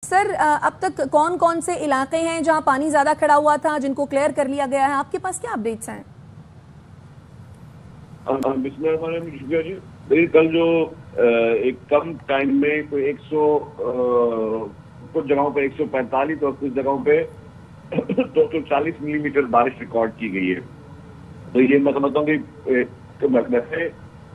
Sir अब तक कौन कौन से इलाके हैं जहां पानी ज्यादा खड़ा हुआ था, जिनको क्लियर कर लिया गया है? आपके पास क्या अपडेट्स हैं? शुक्रिया जी। देखिए, कल जो एक कम टाइम में कोई 100 कुछ जगहों पे 145 और कुछ जगहों पे 240 मिलीमीटर बारिश रिकॉर्ड की गई है। तो ये मैं समझता हूँ कि वैसे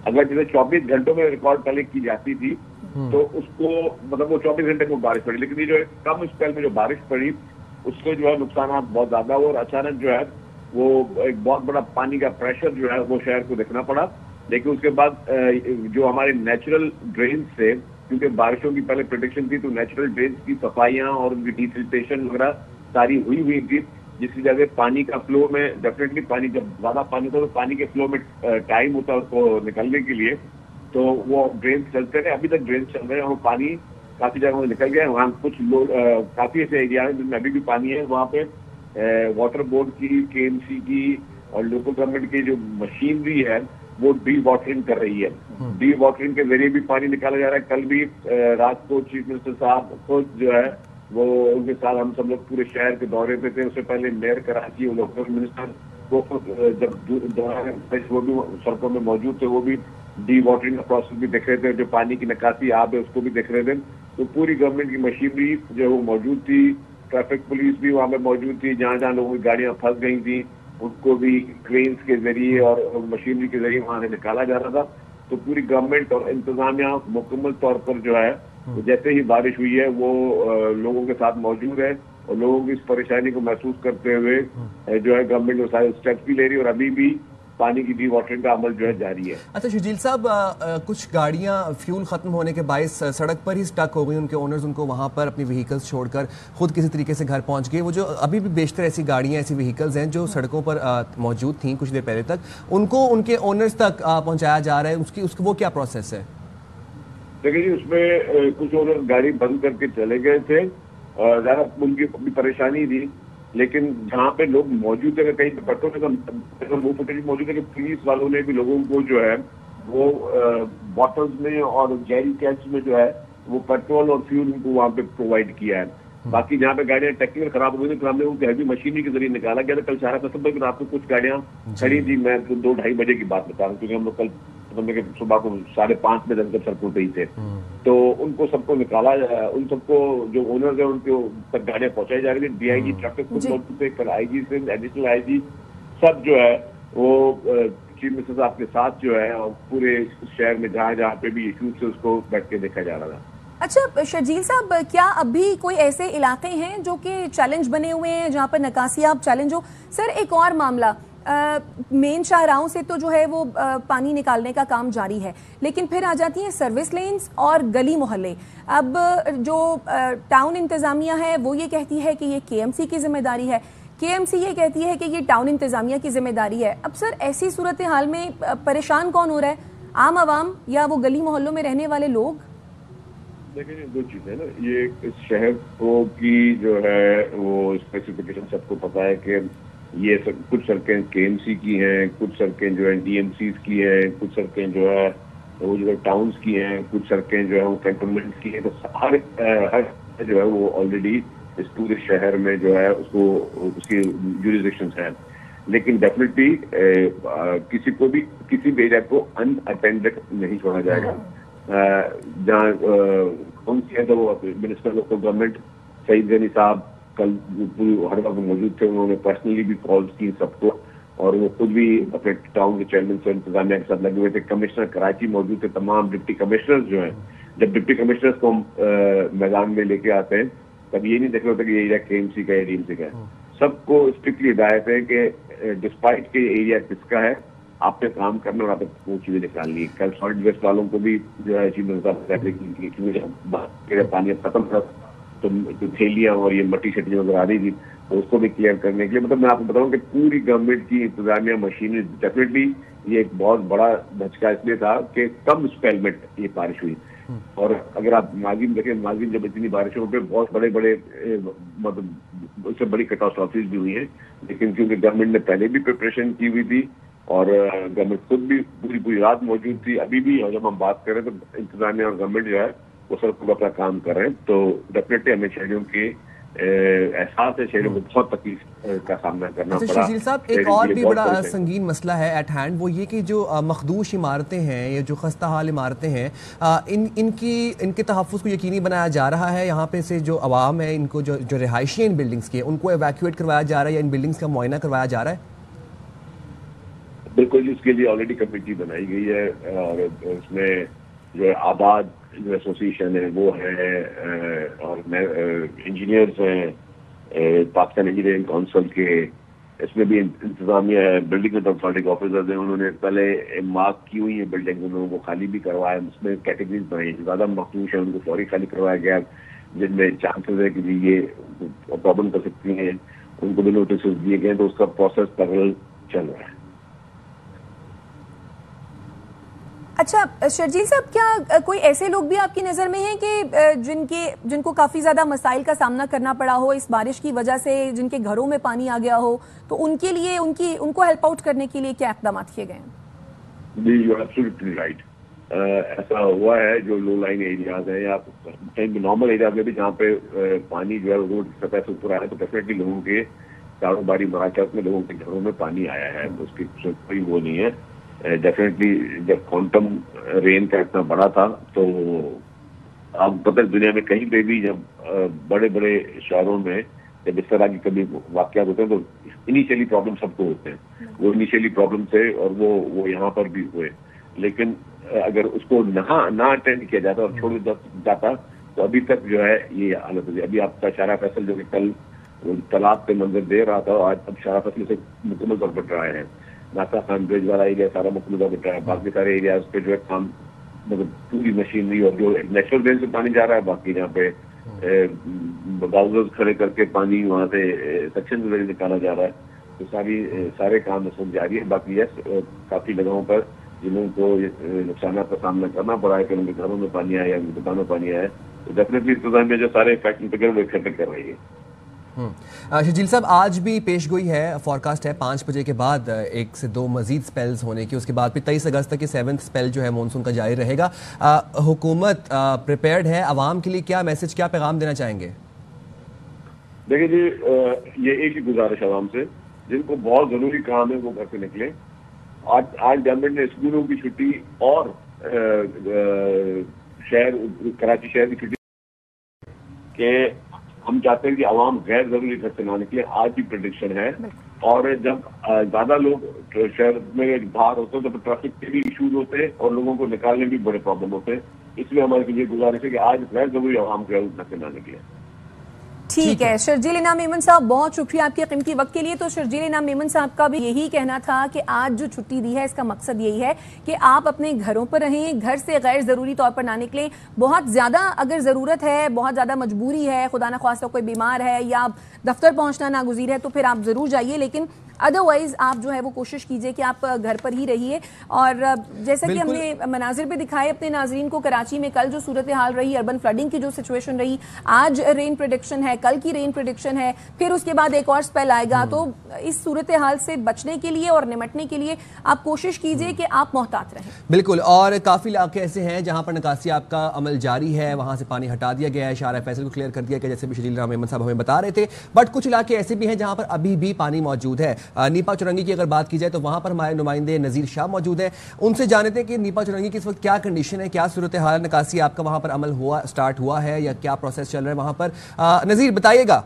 अगर जैसे 24 घंटों में रिकॉर्ड पहले की जाती थी तो उसको मतलब वो 24 घंटे में बारिश पड़ी, लेकिन ये जो कम स्पेल में जो बारिश पड़ी उससे जो है नुकसान बहुत ज्यादा हुआ और अचानक जो है वो एक बहुत बड़ा पानी का प्रेशर जो है वो शहर को देखना पड़ा। लेकिन उसके बाद जो हमारे नेचुरल ड्रेन से, क्योंकि बारिशों की पहले प्रेडिक्शन थी, तो नेचुरल ड्रेन की सफाइयां और उनकी डिसिल्टेशन वगैरह सारी हुई थी, जिसकी वजह से पानी का फ्लो में डेफिनेटली पानी जब ज्यादा पानी होता है तो पानी के फ्लो में टाइम होता है उसको निकलने के लिए, तो वो ड्रेन चलते रहे। अभी तक ड्रेन चल रहे हैं और पानी काफी जगह में निकल गया है। वहाँ कुछ लोग काफी ऐसे एरिया है जिनमें अभी भी पानी है। वहाँ पे वाटर बोर्ड की, केएमसी की और लोकल गवर्नमेंट की जो मशीनरी है वो डी वाटरिंग कर रही है। डी वाटरिंग के जरिए भी पानी निकाला जा रहा है। कल भी रात को चीफ मिनिस्टर साहब खुद जो है वो उनके साथ हम सब लोग पूरे शहर के दौरे पे थे। उससे पहले मेयर कराची और लोकल मिनिस्टर वो जब दौरा वो भी सड़कों में मौजूद थे, वो भी डी वाटरिंग का प्रोसेस भी देख रहे थे, जो पानी की निकासी आप है उसको भी देख रहे थे। तो पूरी गवर्नमेंट की मशीनरी जो है वो मौजूद थी। ट्रैफिक पुलिस भी वहाँ पे मौजूद थी। जहाँ जहाँ लोगों की गाड़ियां फंस गई थी उनको भी क्रेन्स के जरिए और मशीनरी के जरिए वहां से निकाला जा रहा था। तो पूरी गवर्नमेंट और इंतजामिया मुकम्मल तौर पर जो है जैसे ही बारिश हुई है वो लोगों के साथ मौजूद है और लोगों की इस परेशानी को महसूस करते हुए जो है गवर्नमेंट वो सारे स्टेप्स भी ले रही है और अभी भी पानी की डी वाटरिंग का अमल जो है जारी है। अच्छा शजील साहब, कुछ गाड़ियां फ्यूल खत्म होने के बायस सड़क पर ही स्टक हो गई, उनके ओनर्स उनको वहां पर अपनी व्हीकल्स छोड़कर खुद किसी तरीके से घर पहुंच गए। वो जो अभी भी बेशतर ऐसी गाड़ियां, ऐसी व्हीकल्स हैं जो सड़कों पर मौजूद थी कुछ देर पहले तक, उनको उनके ओनर्स तक पहुंचाया जा रहा है। उसकी वो क्या प्रोसेस है? देखिए जी, उसमें कुछ ओनर गाड़ी बंद करके चले गए थे और ज्यादा उनकी परेशानी थी, लेकिन जहाँ पे लोग मौजूद थे कहीं पेट्रोल का वो फुटेज मौजूद है कि पुलिस वालों ने भी लोगों को जो है वो बॉटल्स में और गैरी कैच में जो है वो पेट्रोल और फ्यूल उनको वहाँ पे प्रोवाइड किया है। बाकी जहाँ पे गाड़ियां टेक्निकल खराब हो गई तो हमने उनको हैवी मशीनरी के जरिए निकाला गया था। कल सारा कसम भाई रात को कुछ गाड़ियां खड़ी थी। मैं 2-2:30 बजे की बात बता रहा हूँ, क्योंकि हम लोग कल सुबह को 5:30 बजे जब सड़कों पे ही थे। तो उनको सबको निकाला, उन सबको जो ओनर्स है उनको तक गाड़ियां पहुंचाई जा रही थी। डीआईजी ट्रैफिक खुद मौजूद थे, कल आईजी से एडिशनल आईजी सब जो है वो चीफ मिनिस्टर साहब के साथ जो है और पूरे शहर में जहाँ जहाँ पे भी इश्यूज से उसको बैठ के देखा जा रहा था। अच्छा शजील साहब, क्या अभी कोई ऐसे इलाके हैं जो कि चैलेंज बने हुए हैं जहां पर नकासियाब चैलेंज हो? सर एक और मामला, मेन शाहराहों से तो जो है वो पानी निकालने का काम जारी है, लेकिन फिर आ जाती हैं सर्विस लेन्स और गली मोहल्ले। अब जो टाउन इंतजामिया है वो ये कहती है कि ये केएमसी की जिम्मेदारी है, केएमसी ये कहती है कि ये टाउन इंतजामिया की जिम्मेदारी है। अब सर ऐसी सूरत हाल में परेशान कौन हो रहा है, आम आवाम या वो गली मोहल्लों में रहने वाले लोग? देखिए दो चीजें ना, ये इस शहर को की जो है वो स्पेसिफिकेशन सबको पता है कि ये कुछ सड़कें केएमसी की हैं, कुछ सड़कें जो है डीएमसी की हैं, कुछ सड़कें जो है वो जो है टाउन्स की हैं, कुछ सड़कें जो है वो कैंटोनमेंट की हैं। तो हर जो है वो ऑलरेडी इस पूरे शहर में जो है उसको उसकी जुरिसडिक्शंस है। लेकिन डेफिनेटली किसी को भी किसी भी एरिया को अनअटेंडेड नहीं छोड़ा जाएगा। जहाँ कौन सी है तो वो minister local government Saeed Ghani साहब कल पूरी हर वक्त मौजूद थे। उन्होंने पर्सनली भी कॉल्स की सबको और वो खुद भी अपने टाउन के चेयरमैन से इंतजामिया के साथ लगे हुए थे। कमिश्नर कराची मौजूद थे, तमाम डिप्टी कमिश्नर्स जो हैं। जब डिप्टी कमिश्नर्स को मैदान में लेके आते हैं तब ये नहीं देख रहे होते कि ये एरिया केएमसी का है, डीएमसी का है। सबको स्ट्रिक्टली हिदायत है कि डिस्पाइट के एरिया किसका है आपने काम करना और आप वो चीजें निकालनी है। कल सॉलिड वेस्ट वालों को भी जो है पानी अब खत्म था तो जो थैलियां और ये मट्टी शट्टी नजर आ रही थी तो उसको भी क्लियर करने के लिए, मतलब मैं आपको बताऊं कि पूरी गवर्नमेंट की इंतजामिया मशीनरी डेफिनेटली ये एक बहुत बड़ा धचका इसलिए था कि कम स्पेल में ये बारिश हुई। और अगर आप माजिम देखें, माजिम जब इतनी बारिशों पे बहुत बड़े बड़े मतलब उससे बड़ी कैटास्ट्रॉफीज भी हुई हैं, लेकिन क्योंकि गवर्नमेंट ने पहले भी प्रिपरेशन की हुई थी और गवर्नमेंट खुद भी पूरी पूरी रात मौजूद थी। अभी भी जब हम बात करें तो इंतजामिया और गवर्नमेंट जो है वो सड़कों पर अपना काम कर रहे हैं। तो डेफिनेटली हमें शहरियों के एहसास है, शहरियों को बहुत तकलीफ का सामना करना पड़ा। शर्जील साहब, एक और भी बड़ा संगीन मसला है एट हैंड, वो ये कि जो मखदूश इमारतें हैं या जो खस्ता हाल इमारतें हैं, इनके तहफ़्फ़ुज़ को यकीनी बनाया जा रहा है। यहाँ पे से जो अवाम है, इनको जो रिहायशी इन बिल्डिंग्स की, उनको एवैक्यूएट करवाया जा रहा है या इन बिल्डिंग्स का मुआयना करवाया जा रहा है? बिल्कुल, इसके लिए ऑलरेडी कमेटी बनाई गई है और उसमें जो आबाद जो एसोसिएशन है वो है और इंजीनियर्स हैं पाकिस्तान इंजीनियरिंग काउंसिल के, इसमें भी इंतजामिया है, बिल्डिंग अथॉरिटी ऑफिसर्स हैं, उन्होंने पहले मार्क की हुई है बिल्डिंग, उन लोगों को खाली भी करवाया, उसमें कैटेगरीज बनाई, ज़्यादा मखदूश है उनको फौरी खाली करवाया गया, जिनमें चांसेस है कि ये प्रॉब्लम कर सकती हैं, उनको भी नोटिस दिए गए, तो उसका प्रोसेस पैरेलल चल रहा है। अच्छा शर्जील साहब, क्या कोई ऐसे लोग भी आपकी नज़र में हैं कि जिनको काफ़ी ज़्यादा मसाइल का सामना करना पड़ा हो इस बारिश की वजह से, जिनके घरों में पानी आ गया हो, तो उनके लिए उनको हेल्प आउट करने के लिए क्या इक़दाम किए गए हैं? जी, यू आर एब्सोल्युटली राइट। ऐसा हुआ है जो लो लाइन एरियाज हैं या कहीं नॉर्मल एरियाज में भी जहाँ पे पानी जो है रोड की सतह से ऊपर आया, तो डेफिनेटली लोगों के कारोबारी मराकज़ में लोगों के घरों में पानी आया है, उसकी कोई वो नहीं है। डेफिनेटली जब क्वांटम रेन का इतना बड़ा था, तो आप पता दुनिया में कहीं पे भी जब बड़े बड़े शहरों में जब इस तरह की कभी वाकयात होते हैं तो इनिशियली प्रॉब्लम सबको होते हैं, वो इनिशियली प्रॉब्लम थे और वो यहाँ पर भी हुए, लेकिन अगर उसको ना अटेंड किया जाता और छोड़ जाता तो अभी तक जो है ये हालत होती है। अभी आपका शारा फैसल जो कि कल तालाब पे मंजर दे रहा था, आज अब शारा फैसल से मुकम्मल तौर पर रहा है, नासा खान ब्रिज वाला एरिया सारा मुकम्मल तौर पर है, बाकी सारे एरियाज पे जो है काम मतलब पूरी मशीनरी और जो नेचुरल रेन से पानी जा रहा है, बाकी जहाँ पे बाउजर्स खड़े करके पानी वहाँ से सेक्शन से निकाला जा रहा है, तो सारे काम इस वक्त जारी है। बाकी यस, काफी जगहों पर जिन को नुकसान का सामना करना पड़ा है कि उनके घरों में पानी आया या उनकी दुकानों में पानी आया है, तो डेफिनेटली इंतजाम में जो सारे फैक्टर वो इकट्ठे कर रही है। शर्जील साहब, आज भी पेशगोई है, फॉरकास्ट है 5 बजे के बाद 1 से 2 मजीद स्पेल्स होने की, उसके बाद फिर 23 अगस्त तक के 7th स्पेल जो है मानसून का जारी रहेगा। हुकूमत प्रिपेयर्ड है? आवाम के लिए क्या मैसेज, क्या पैगाम देना चाहेंगे? देखिए जी, ये एक ही गुजारिश आवाम से, जिनको बहुत जरूरी काम है वो घर से निकले। आज गवर्नमेंट ने स्कूलों की छुट्टी और कराची शहर की छुट्टी के हम चाहते हैं कि आवाम गैर जरूरी घर से ना निकले, आज भी प्रेडिक्शन है। और जब ज्यादा लोग शहर में बाहर होते हैं तो ट्रैफिक के भी इश्यूज होते हैं और लोगों को निकालने भी बड़े प्रॉब्लम होते हैं, इसलिए हमारे लिए गुजारिश है कि आज गैर जरूरी आवाम घर से ना निकले। ठीक है शर्जील इनाम मेमन साहब, बहुत शुक्रिया आपके कीमती वक्त के लिए। तो शर्जील इनाम मेमन साहब का भी यही कहना था कि आज जो छुट्टी दी है इसका मकसद यही है कि आप अपने घरों पर रहें, घर से गैर ज़रूरी तौर पर ना निकलें। बहुत ज़्यादा अगर ज़रूरत है, बहुत ज़्यादा मजबूरी है, खुदा न खास्ता कोई बीमार है या दफ्तर पहुंचना नागुज़ीर है, तो फिर आप ज़रूर जाइए, लेकिन अदरवाइज आप जो है वो कोशिश कीजिए कि आप घर पर ही रहिए। और जैसा कि हमने मनाजिर पे दिखाए अपने नाजरीन को, कराची में कल जो सूरत हाल रही, अर्बन फ्लडिंग की जो सिचुएशन रही, आज रेन प्रेडिक्शन है, कल की रेन प्रेडिक्शन है, फिर उसके बाद एक और स्पेल आएगा। तो इस सूरत हाल से बचने के लिए और निपटने के लिए आप कोशिश कीजिए कि आप मोहतात रहें। बिल्कुल, और काफ़ी इलाके ऐसे हैं जहाँ पर निकासी आपका अमल जारी है, वहाँ से पानी हटा दिया गया है, शारा फैसल को क्लियर कर दिया गया, जैसे भी शर्जील इनाम मेमन साहब हमें बता रहे थे। बट कुछ इलाके ऐसे भी हैं जहाँ पर अभी भी पानी मौजूद है। नीपा चौरंगी की अगर बात की जाए तो वहां पर हमारे नुमाइंदे नज़ीर शाह मौजूद है, उनसे जानते हैं कि नीपा चौरंगी की इस वक्त क्या कंडीशन है, क्या सूरत हाल, निकासी आपका वहां पर अमल स्टार्ट हुआ है या क्या प्रोसेस चल रहा है वहां पर? नज़ीर बताइएगा।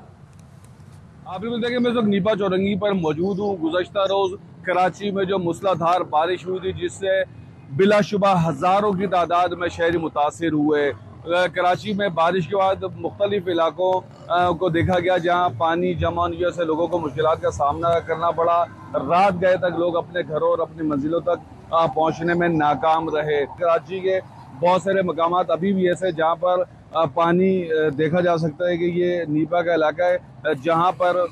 आप बिल्कुल देखिए, मैं इस वक्त नीपा चौरंगी पर मौजूद हूँ। गुज़श्ता रोज कराची में जो मूसलाधार बारिश हुई थी, जिससे बिलाशुबा हज़ारों की तादाद में शहरी मुतासिर हुए। कराची में बारिश के बाद मुख्तलिफ इलाकों को देखा गया जहाँ पानी जमा होने की वजह से लोगों को मुश्किलात का सामना करना पड़ा। रात गए तक लोग अपने घरों और अपनी मंजिलों तक पहुँचने में नाकाम रहे। कराची के बहुत सारे मकामात अभी भी ऐसे जहाँ पर पानी देखा जा सकता है कि ये नीपा का इलाका है, जहाँ पर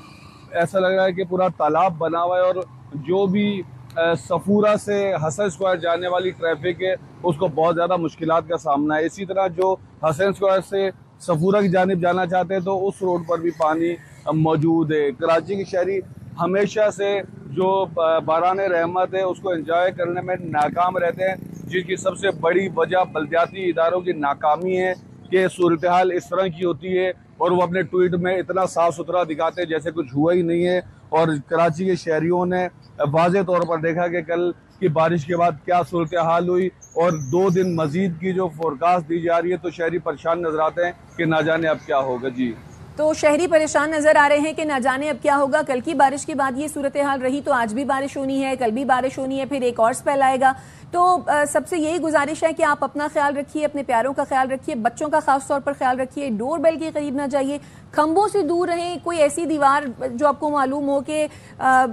ऐसा लग रहा है कि पूरा तालाब बना हुआ है और जो भी सफूरा से हसन स्क्वायर जाने वाली ट्रैफिक है उसको बहुत ज़्यादा मुश्किलात का सामना है। इसी तरह जो हसन स्क्वायर से सफूरा की जानिब जाना चाहते हैं तो उस रोड पर भी पानी मौजूद है। कराची के शहरी हमेशा से जो बारान रहमत है उसको एंजॉय करने में नाकाम रहते हैं, जिसकी सबसे बड़ी वजह बल्दियाती इदारों की नाकामी है। कि सूरत हाल इस तरह की होती है और वो अपने ट्वीट में इतना साफ सुथरा दिखाते हैं जैसे कुछ हुआ ही नहीं है। और कराची के शहरियों ने वाज़े तौर पर देखा कि कल की बारिश के बाद क्या सूरत हाल हुई और 2 दिन मजीद की जो फोरकास्ट दी जा रही है, तो शहरी परेशान नजर आते हैं कि ना जाने अब क्या होगा। जी, तो शहरी परेशान नजर आ रहे हैं कि ना जाने अब क्या होगा। कल की बारिश के बाद ये सूरत हाल रही तो आज भी बारिश होनी है, कल भी बारिश होनी है, फिर एक और स्पेल आएगा। तो सबसे यही गुजारिश है कि आप अपना ख्याल रखिए, अपने प्यारों का ख्याल रखिए, बच्चों का खास तौर पर ख्याल रखिए, डोर बेल के करीब ना जाइए, खंभों से दूर रहें, कोई ऐसी दीवार जो आपको मालूम हो कि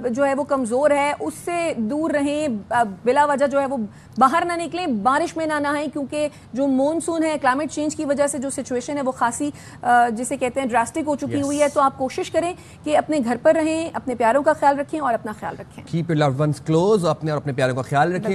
जो है वो कमज़ोर है उससे दूर रहें, बिला वजह जो है वो बाहर ना निकलें, बारिश में ना नहाएं, क्योंकि जो मॉनसून है क्लाइमेट चेंज की वजह से जो सिचुएशन है वो खासी जिसे कहते हैं ड्रास्टिक हो चुकी हुई है। तो आप कोशिश करें कि अपने घर पर रहें, अपने प्यारों का ख्याल रखें और अपना ख्याल रखें। Keep your loved ones close, अपने और अपने प्यारों का ख्याल रखें।